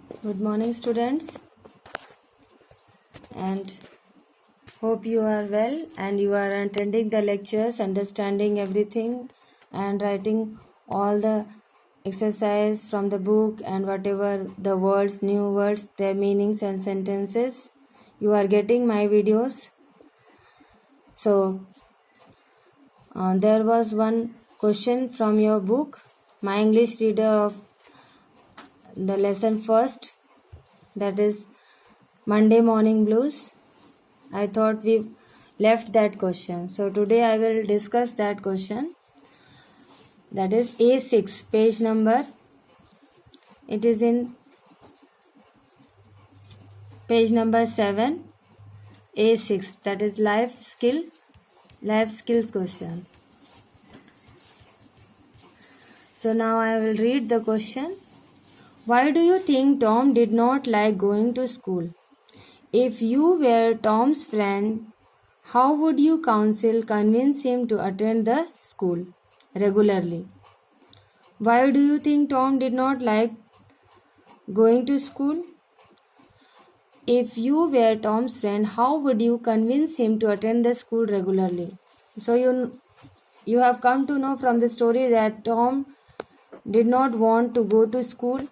Good morning, students, and hope you are well and you are attending the lectures, understanding everything, and writing all the exercise from the book and whatever the words, new words, their meanings and sentences. You are getting my videos. So, there was one question from your book, My English Reader of the lesson first, that is Monday Morning Blues. I thought we left that question. So today I will discuss that question. That is A6, page number. It is in page number 7, A6. That is life skills question. So now I will read the question. Why do you think Tom did not like going to school? If you were Tom's friend, how would you convince him to attend the school regularly? Why do you think Tom did not like going to school? If you were Tom's friend, how would you convince him to attend the school regularly? So you have come to know from the story that Tom did not want to go to school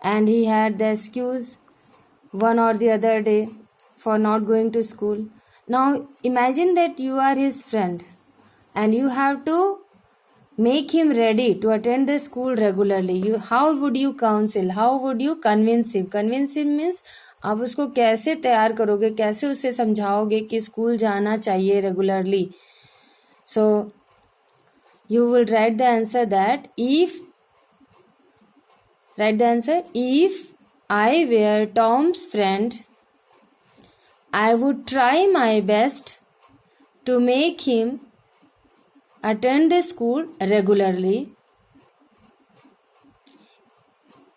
and he had the excuse one or the other day for not going to school. Now imagine that you are his friend and you have to make him ready to attend the school regularly. How would you counsel? How would you convince him? Convince him means आप उसको कैसे तैयार करोगे, कैसे उसे समझाओगे कि school जाना चाहिए regularly. So you will write the answer that if I were Tom's friend, I would try my best to make him attend the school regularly.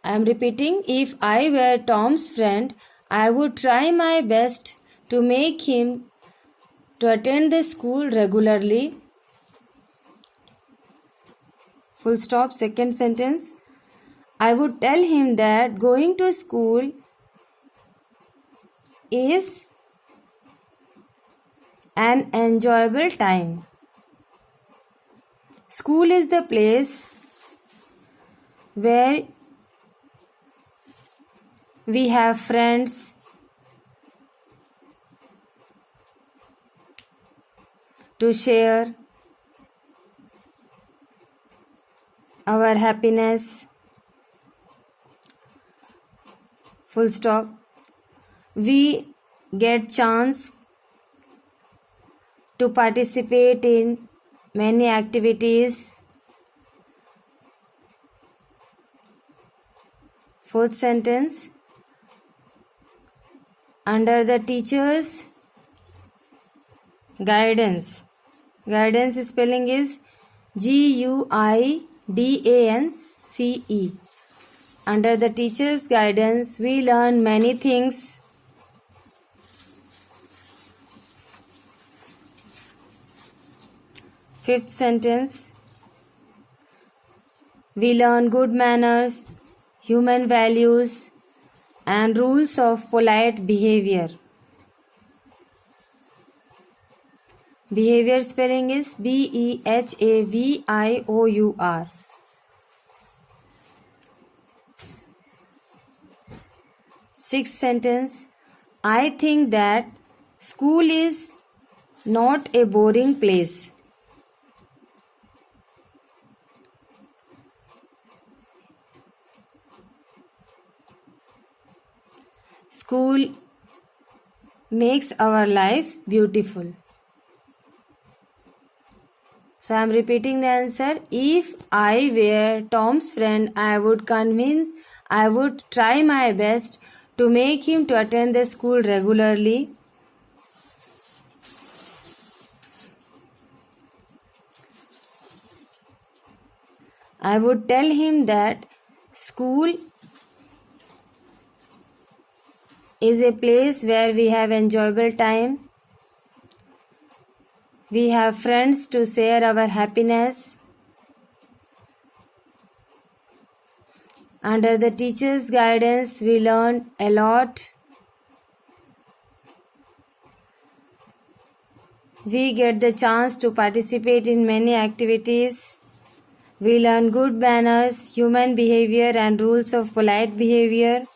I am repeating, if I were Tom's friend, I would try my best to make him to attend the school regularly. Full stop. Second sentence. I would tell him that going to school is an enjoyable time. School is the place where we have friends, to share our happiness. Full stop. We get chance to participate in many activities. Fourth sentence. Under the teacher's guidance. Guidance spelling is Guidance. Under the teacher's guidance, we learn many things. Fifth sentence. We learn good manners, human values, and rules of polite behavior. Behavior spelling is Behavior. Sixth sentence. I think that school is not a boring place. School makes our life beautiful. So I am repeating the answer. If I were Tom's friend, I would try my best to make him to attend the school regularly. I would tell him that school is a place where we have enjoyable time. We have friends to share our happiness. Under the teacher's guidance, we learned a lot. We get the chance to participate in many activities. We learn good manners, human behavior, and rules of polite behavior.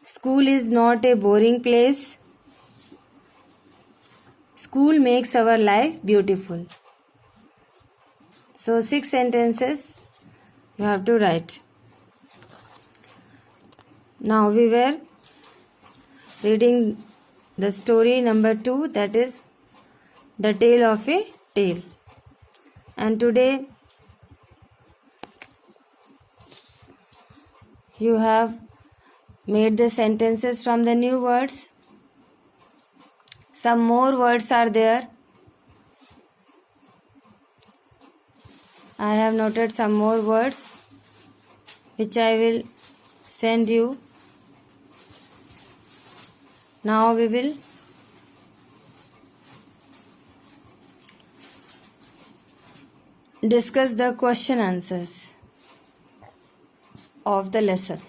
School is not a boring place. School makes our life beautiful. So 6 sentences you have to write. Now we were reading the story number 2, that is The Tale of a Tale. And today you have made the sentences from the new words. Some more words are there. I have noted some more words which I will send you. Now we will discuss the question answers of the lesson.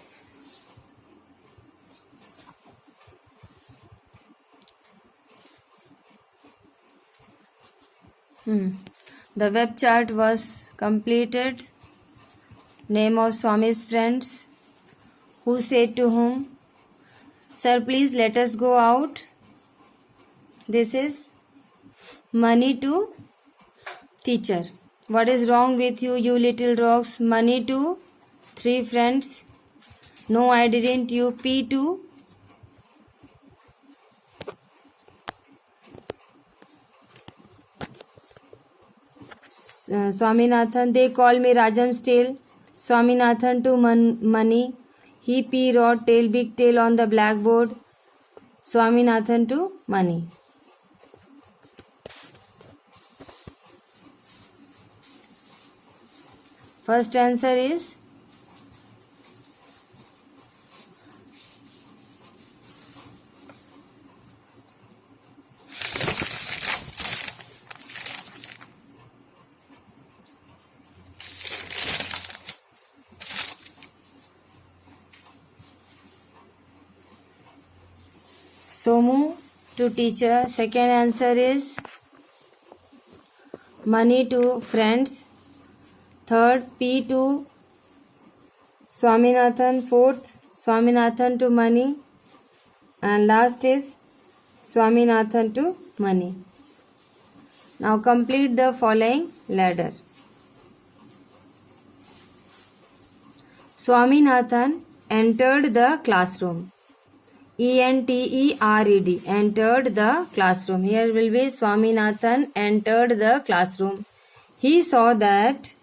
The web chart was completed. Name of Swami's friends. Who said to whom? Sir, please let us go out. This is money to teacher. What is wrong with you, you little rocks? Money to 3 friends. No, I didn't. You P to Swaminathan. They call me Rajam's tail. Swaminathan to money. He P wrote tail, big tail on the blackboard. Swaminathan to money. First answer is Somu to teacher. Second answer is money to friends. Third, P to Swaminathan. Fourth, Swaminathan to money. And last is Swaminathan to money. Now complete the following ladder. Swaminathan entered the classroom. E-N-T-E-R-E-D. Entered the classroom. Here will be Swaminathan entered the classroom. He saw that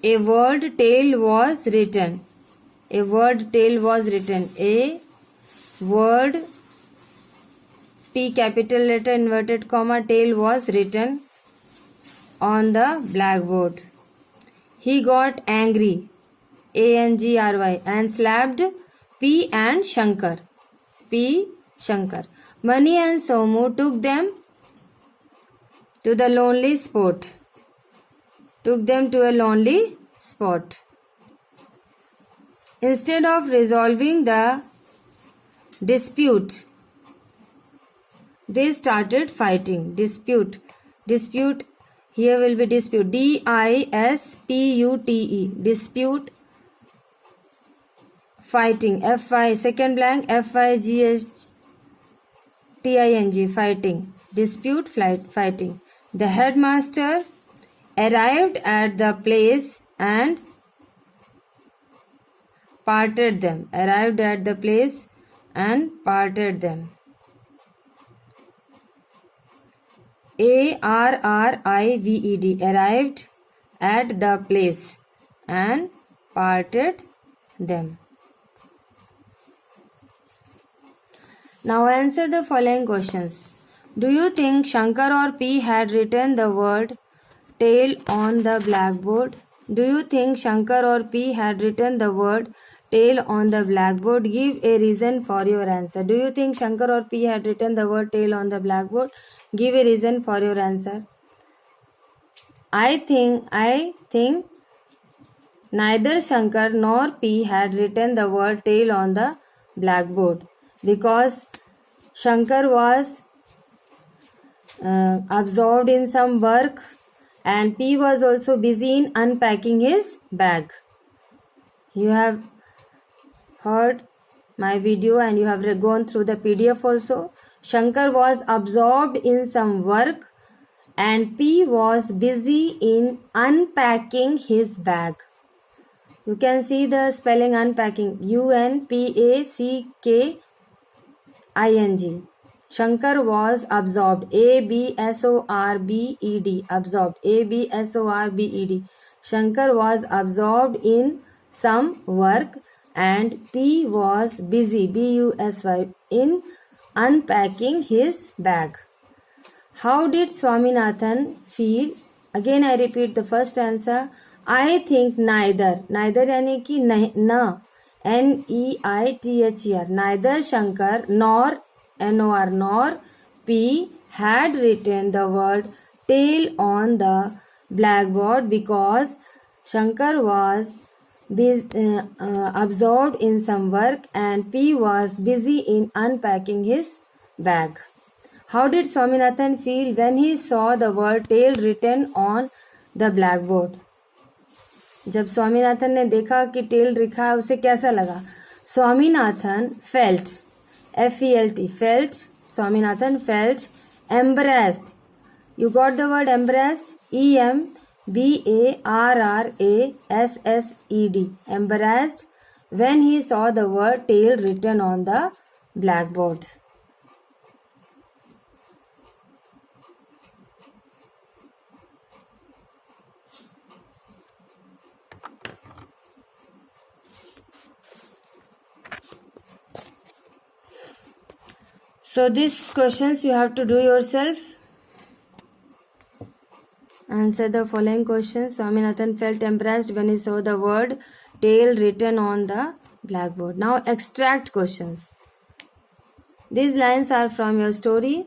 a word tale was written. A word tale was written. A word, T capital letter inverted comma, tale was written on the blackboard. He got angry, A-N-G-R-Y, and slapped P and Shankar. P. Shankar. Mani and Somu took them to the lonely spot. Took them to a lonely spot. Instead of resolving the dispute, they started fighting. Dispute. Dispute. Here will be dispute. D-I-S-P-U-T-E. Dispute. Fighting. F-I. Second blank. F-I-G-H-T-I-N-G. Fighting. Dispute. Fighting. The headmaster arrived at the place and parted them. Arrived at the place and parted them. A-R-R-I-V-E-D. Arrived at the place and parted them. Now answer the following questions. Do you think Shankar or P had written the word tail on the blackboard? Do you think Shankar or P had written the word tail on the blackboard? Give a reason for your answer. Do you think Shankar or P had written the word tail on the blackboard? Give a reason for your answer. I think Neither Shankar nor P had written the word tail on the blackboard because Shankar was absorbed in some work and P was also busy in unpacking his bag. You have heard my video and you have gone through the PDF also. Shankar was absorbed in some work and P was busy in unpacking his bag. You can see the spelling unpacking, UNPACKING. Shankar was absorbed, ABSORBED, absorbed, ABSORBED. Shankar was absorbed in some work and P was busy, BUSY, in unpacking his bag. How did Swaminathan feel? Again I repeat the first answer. I think neither. Neither यानी कि न, NEITHER. Neither Shankar nor NOR nor P had written the word tail on the blackboard because Shankar was absorbed in some work and P was busy in unpacking his bag. How did Swaminathan feel when he saw the word tail written on the blackboard? जब स्वामीनाथन ने देखा कि tell लिखा है उसे कैसा लगा? Swaminathan felt, FELT, felt, Swaminathan felt embarrassed. You got the word embarrassed? EMBARRASSED, embarrassed when he saw the word tail written on the blackboard. So these questions you have to do yourself. Answer the following questions. Swaminathan felt embarrassed when he saw the word tail written on the blackboard. Now extract questions. These lines are from your story.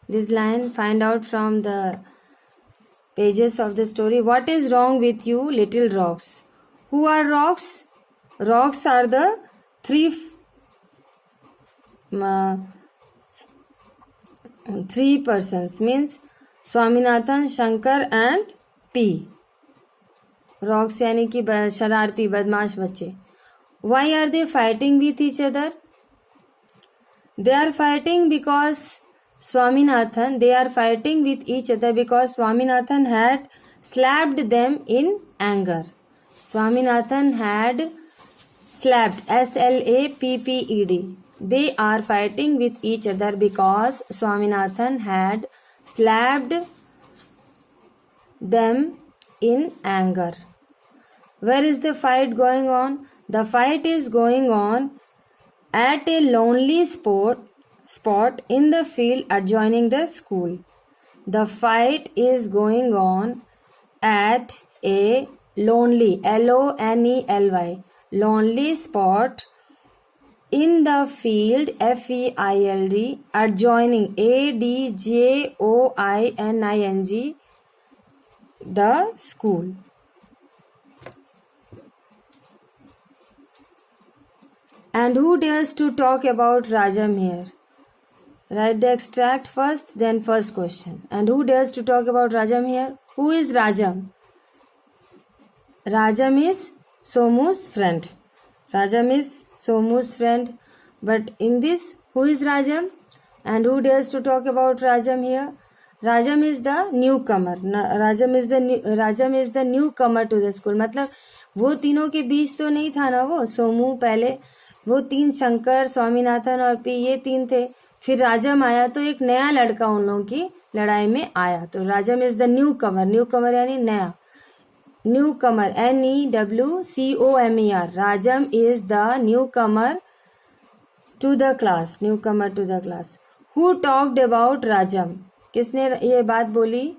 This line find out from the pages of the story. What is wrong with you, little rocks? Who are rocks? Rocks are the three persons, means Swaminathan, Shankar and P. Rocks यानी कि शरारती बदमाश बच्चे. Why are they fighting with each other? They are fighting because Swaminathan, they are fighting with each other because Swaminathan had slapped them in anger. Swaminathan had slapped, SLAPPED. They are fighting with each other because Swaminathan had slapped them in anger. Where is the fight going on? The fight is going on at a lonely spot in the field adjoining the school. The fight is going on at a lonely, LONELY, lonely spot in the field, FEILD, adjoining, ADJOINING, the school. And who dares to talk about Rajam here? Write the extract first, then first question. And who dares to talk about Rajam here? Who is Rajam? Rajam is Somu's friend. Rajam is Somu's friend. But in this, who is Rajam? And who dares to talk about Rajam here? Rajam is the newcomer. Rajam is the newcomer to the school. मतलब वो तीनों के बीच तो नहीं था ना वो. सोमू पहले, वो तीन, शंकर, स्वामीनाथन और पी, ये तीन थे. फिर राजम आया तो एक नया लड़का उन लोगों की लड़ाई में आया. तो Rajam is the newcomer. Newcomer यानी नया. Newcomer, NEWCOMER. Rajam is the newcomer to the class. Newcomer to the class. Who talked about Rajam? किसने ये बात बोली?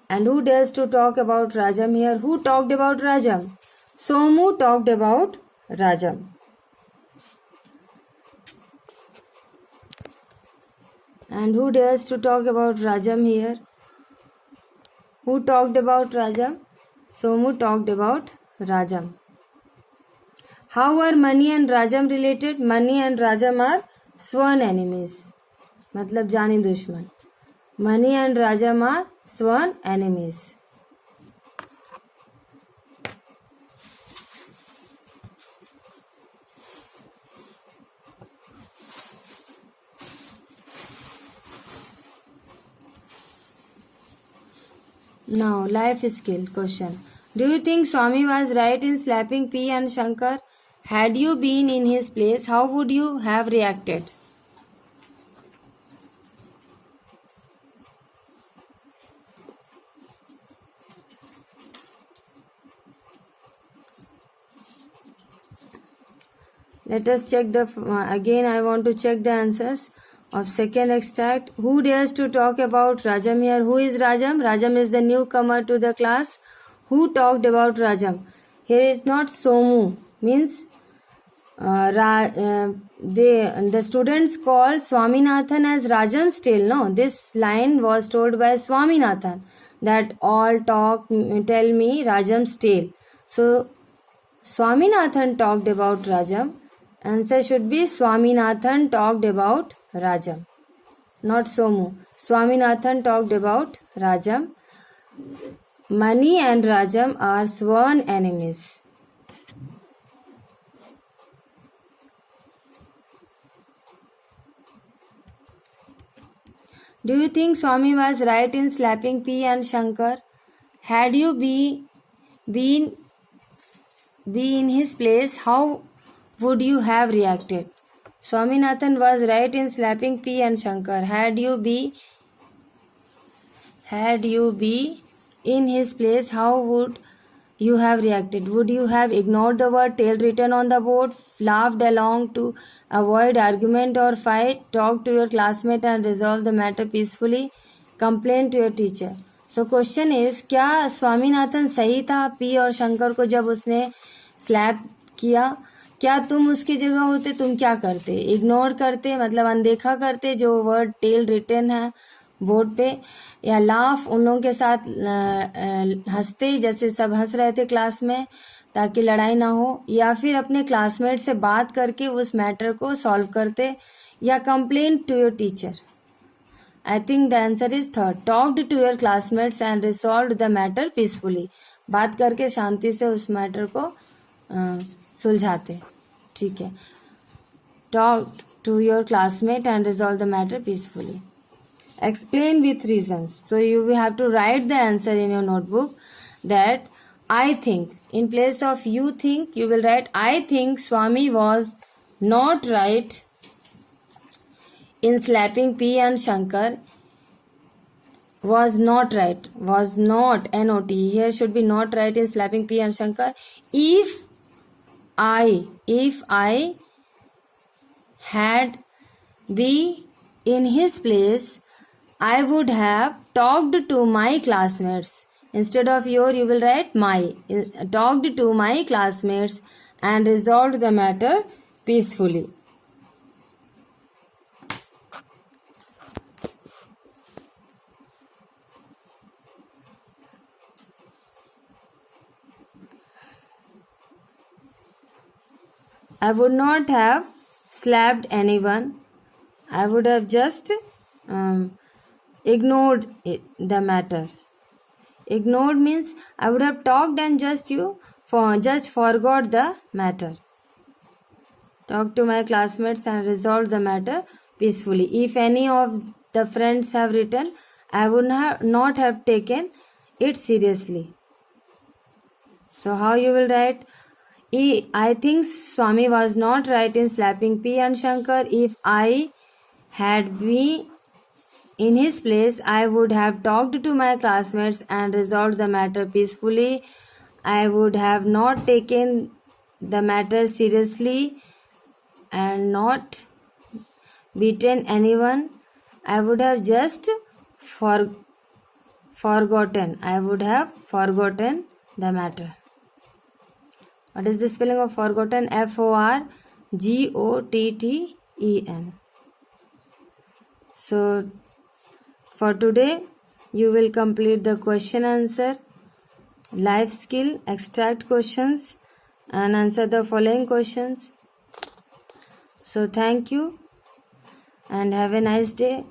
And who dares to talk about Rajam here? Who talked about Rajam? Somu talked about Rajam. And who dares to talk about Rajam here? Who talked about Rajam? Somu talked about Rajam. How are Mani and Rajam related? Mani and Rajam are sworn enemies. मतलब जानी दुश्मन. Mani and Rajam are sworn enemies. Now, life skill question. Do you think Swami was right in slapping P and Shankar? Had you been in his place, how would you have reacted? Let us check again I want to check the answers of second extract. Who dares to talk about Rajam here? Who is Rajam? Rajam is the newcomer to the class. Who talked about Rajam? Here is not Somu, means the students call Swaminathan as Rajam still. No, this line was told by Swaminathan that all tell me Rajam's tale. So Swaminathan talked about Rajam. Answer should be Swaminathan talked about Rajam, not Somu. Swaminathan talked about Rajam. Mani and Rajam are sworn enemies. Do you think Swami was right in slapping P and Shankar? Had you been in his place, how would you have reacted? Swaminathan was right in slapping P and Shankar. Had you be in his place, how would you have reacted? Would you have ignored the word tail written on the board, laughed along to avoid argument or fight, talked to your classmate and resolved the matter peacefully, complained to your teacher? So question is, क्या स्वामीनाथन सही था P और शंकर को जब उसने slab किया? क्या तुम उसकी जगह होते, तुम क्या करते? इग्नोर करते, मतलब अनदेखा करते जो वर्ड टेल रिटन है बोर्ड पे, या लाफ उन लोगों के साथ हंसते जैसे सब हंस रहे थे क्लास में ताकि लड़ाई ना हो, या फिर अपने क्लासमेट से बात करके उस मैटर को सॉल्व करते, या complain to your teacher? I think the answer is third. Talked to your classmates and resolve the matter peacefully. बात करके शांति से उस मैटर को सुलझाते. ठीक है. Talk to your classmate and resolve the matter peacefully. Explain with reasons. So you will have to write the answer in your notebook that I think. In place of you think, you will write I think Swami was not right in slapping P and Shankar. Was not right. Was not not. Here should be not right in slapping P and Shankar. If I had been in his place, I would have talked to my classmates. Instead of your, you will write my. Talked to my classmates and resolved the matter peacefully. I would not have slapped anyone. I would have just ignored the matter. Ignored means I would have talked and just forgot the matter. Talk to my classmates and resolve the matter peacefully. If any of the friends have written, I would not have taken it seriously. So how you will write? I think Swami was not right in slapping P and Shankar. If I had been in his place, I would have talked to my classmates and resolved the matter peacefully. I would have not taken the matter seriously and not beaten anyone. I would have just forgotten. I would have forgotten the matter. What is the spelling of forgotten? Forgotten. So for today, you will complete the question answer life skill, extract questions and answer the following questions. So thank you and have a nice day.